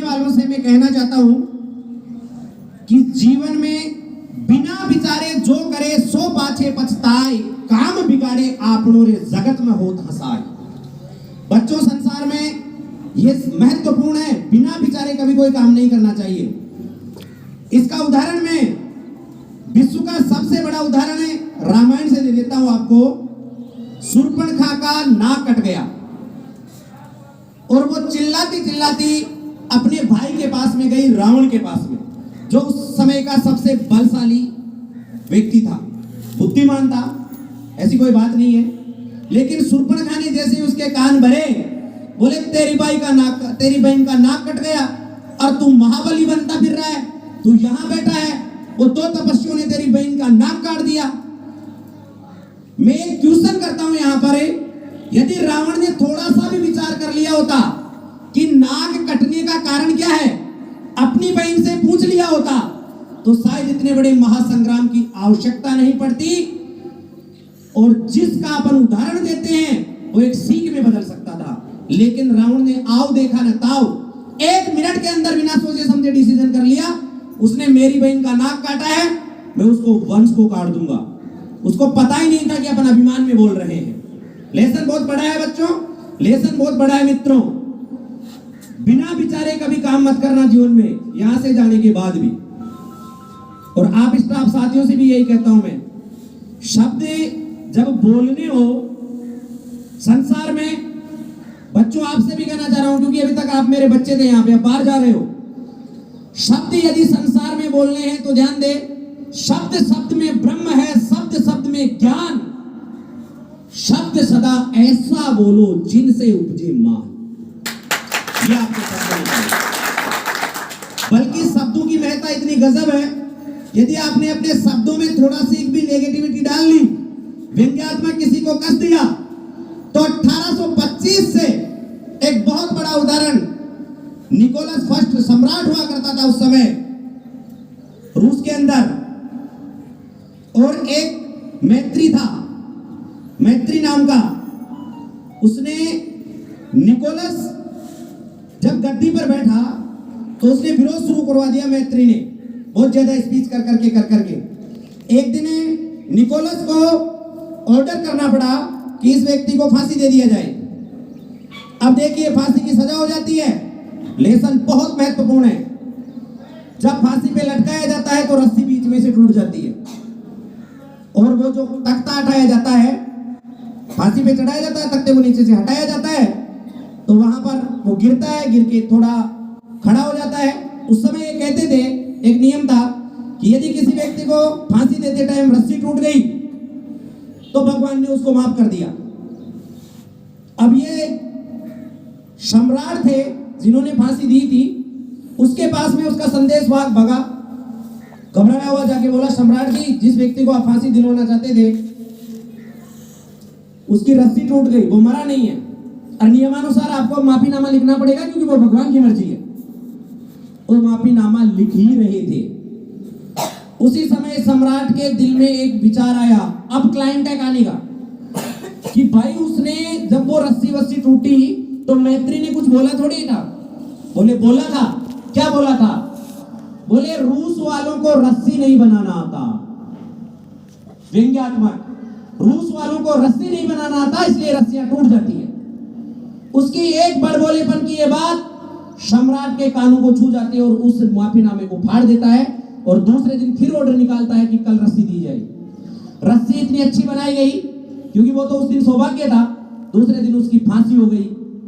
वालों से मैं कहना चाहता हूं कि जीवन में बिना विचारे जो करे सो पाछे पछताए, काम बिगाड़े आपनों रे जगत में होत हंसाए। बच्चों, संसार में ये महत्वपूर्ण है, बिना विचारे कभी कोई काम नहीं करना चाहिए। इसका उदाहरण मैं विश्व का सबसे बड़ा उदाहरण है रामायण से दे देता हूं आपको। शूर्पणखा का नाक कट गया और वो चिल्लाती चिल्लाती अपने भाई के पास में गई, रावण के पास में, जो उस समय का सबसे बलशाली व्यक्ति था, बुद्धिमान था, ऐसी कोई बात नहीं है। लेकिन शूर्पणखा ने जैसे उसके कान भरे, बोले तेरी बहन का नाक कट गया और तू महाबली बनता फिर रहा है, तू यहां बैठा है, वो दो तपस्वियों ने तेरी बहन का नाक काट दिया। मैं एक क्वेश्चन करता हूं यहां पर, यदि रावण ने थोड़ा सा भी विचार कर लिया होता कि नाक कटने का कारण क्या है, अपनी बहन से पूछ लिया होता, तो शायद इतने बड़े महासंग्राम की आवश्यकता नहीं पड़ती। और जिसका अपन उदाहरण देते हैं वो एक सीख में बदल सकता था। लेकिन रावण ने आओ देखा न ताओ, 1 मिनट के अंदर बिना सोचे समझे डिसीजन कर लिया। उसने मेरी बहन का नाक काटा है, मैं उसको वंश को काट दूंगा। उसको पता ही नहीं था कि अपन अभिमान में बोल रहे हैं। लेसन बहुत बड़ा है बच्चों, लेसन बहुत बड़ा है मित्रों। बिना विचारे कभी काम मत करना जीवन में, यहां से जाने के बाद भी। और आप स्टाफ साथियों से भी यही कहता हूं मैं, शब्द जब बोलने हो संसार में, बच्चों आपसे भी कहना चाह रहा हूं क्योंकि अभी तक आप मेरे बच्चे थे, यहां पे आप बाहर जा रहे हो। शब्द यदि संसार में बोलने हैं तो ध्यान दे, शब्द शब्द में ब्रह्म है, शब्द शब्द में ज्ञान। शब्द सदा ऐसा बोलो जिनसे उपजे मान। ये आपके शब्द है। बल्कि शब्दों की महत्ता इतनी गजब है, यदि आपने अपने शब्दों में थोड़ा सी भी नेगेटिविटी डाल ली, व्यंग्यात्मक किसी को कस दिया, तो 1825 से एक बहुत बड़ा उदाहरण, निकोलस फर्स्ट सम्राट हुआ करता था उस समय रूस के अंदर, और एक मैत्री था, मैत्री नाम का। उसने, निकोलस जब गद्दी पर बैठा तो उसने विरोध शुरू करवा दिया मैत्री ने, बहुत ज्यादा स्पीच कर करके। एक दिन निकोलस को ऑर्डर करना पड़ा कि इस व्यक्ति को फांसी दे दिया जाए। अब देखिए, फांसी की सजा हो जाती है। लेसन बहुत महत्वपूर्ण है। जब फांसी पे लटकाया जाता है तो रस्सी बीच में से टूट जाती है, और वो जो तख्ता हटाया जाता है, फांसी पे चढ़ाया जाता है, तख्ते को नीचे से हटाया जाता है, तो वहां पर वो गिरता है, गिर के थोड़ा खड़ा हो जाता है। उस समय ये कहते थे, एक नियम था कि यदि किसी व्यक्ति को फांसी देते टाइम रस्सी टूट गई तो भगवान ने उसको माफ कर दिया। अब ये सम्राट थे जिन्होंने फांसी दी थी, उसके पास में उसका संदेश वाहक भगा, घबराया हुआ जाके बोला, सम्राट जी, जिस व्यक्ति को आप फांसी दिलवाना चाहते थे उसकी रस्सी टूट गई, वो मरा नहीं है, और नियमानुसार आपको माफीनामा लिखना पड़ेगा क्योंकि वो भगवान की मर्जी है। वो माफीनामा लिख ही रहे थे। उसी समय सम्राट के दिल में एक विचार आया, अब क्लाइंट है कहानी का, कि भाई उसने जब वो रस्सी वस्सी टूटी तो मैत्री ने कुछ बोला थोड़ी था। बोले बोला था, क्या बोला था? बोले रूस वालों को रस्सी नहीं बनाना आता। व्यंग्यात्मक, रूस वालों को रस्सी नहीं बनाना आता, इसलिए रस्सियां टूट जाती है। उसकी एक बड़बोलेपन की ये बात सम्राट के कानों को छू जाती है और उस माफीनामे को फाड़ देता है, और दूसरे दिन फिर ऑर्डर निकालता है कि कल रस्सी दी जाए। रस्सी इतनी अच्छी बनाई गई क्योंकि वो तो उस दिन सौभाग्य था, दूसरे दिन उसकी फांसी हो गई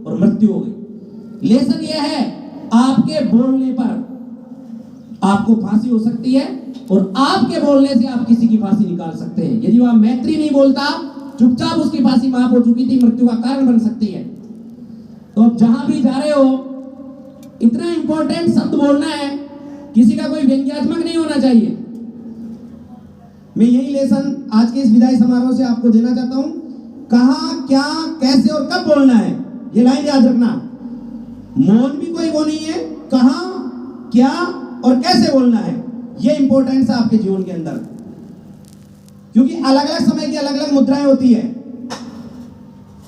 और मृत्यु हो गई। लेसन यह है, आपके बोलने पर आपको फांसी हो सकती है, और आपके बोलने से आप किसी की फांसी निकाल सकते हैं। यदि वह मैत्री नहीं बोलता, चुपचाप उसकी फांसी माफ हो चुकी थी, मृत्यु का कारण बन सकती है। तो अब जहां भी जा रहे हो, इतना इंपॉर्टेंट शब्द बोलना है, किसी का कोई व्यंग्यात्मक नहीं होना चाहिए। मैं यही लेसन आज के इस विदाई समारोह से आपको देना चाहता हूं। कहां, क्या, कैसे और कब बोलना है, ये लाइन याद रखना। मौन भी कोई वो नहीं है, कहां, क्या और कैसे बोलना है, ये इंपॉर्टेंस है आपके जीवन के अंदर, क्योंकि अलग अलग समय की अलग अलग मुद्राएं होती है।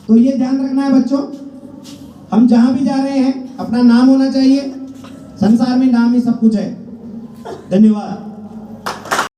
तो ये ध्यान रखना है बच्चों। हम जहां भी जा रहे हैं, अपना नाम होना चाहिए, संसार में नाम ही सब कुछ है। धन्यवाद।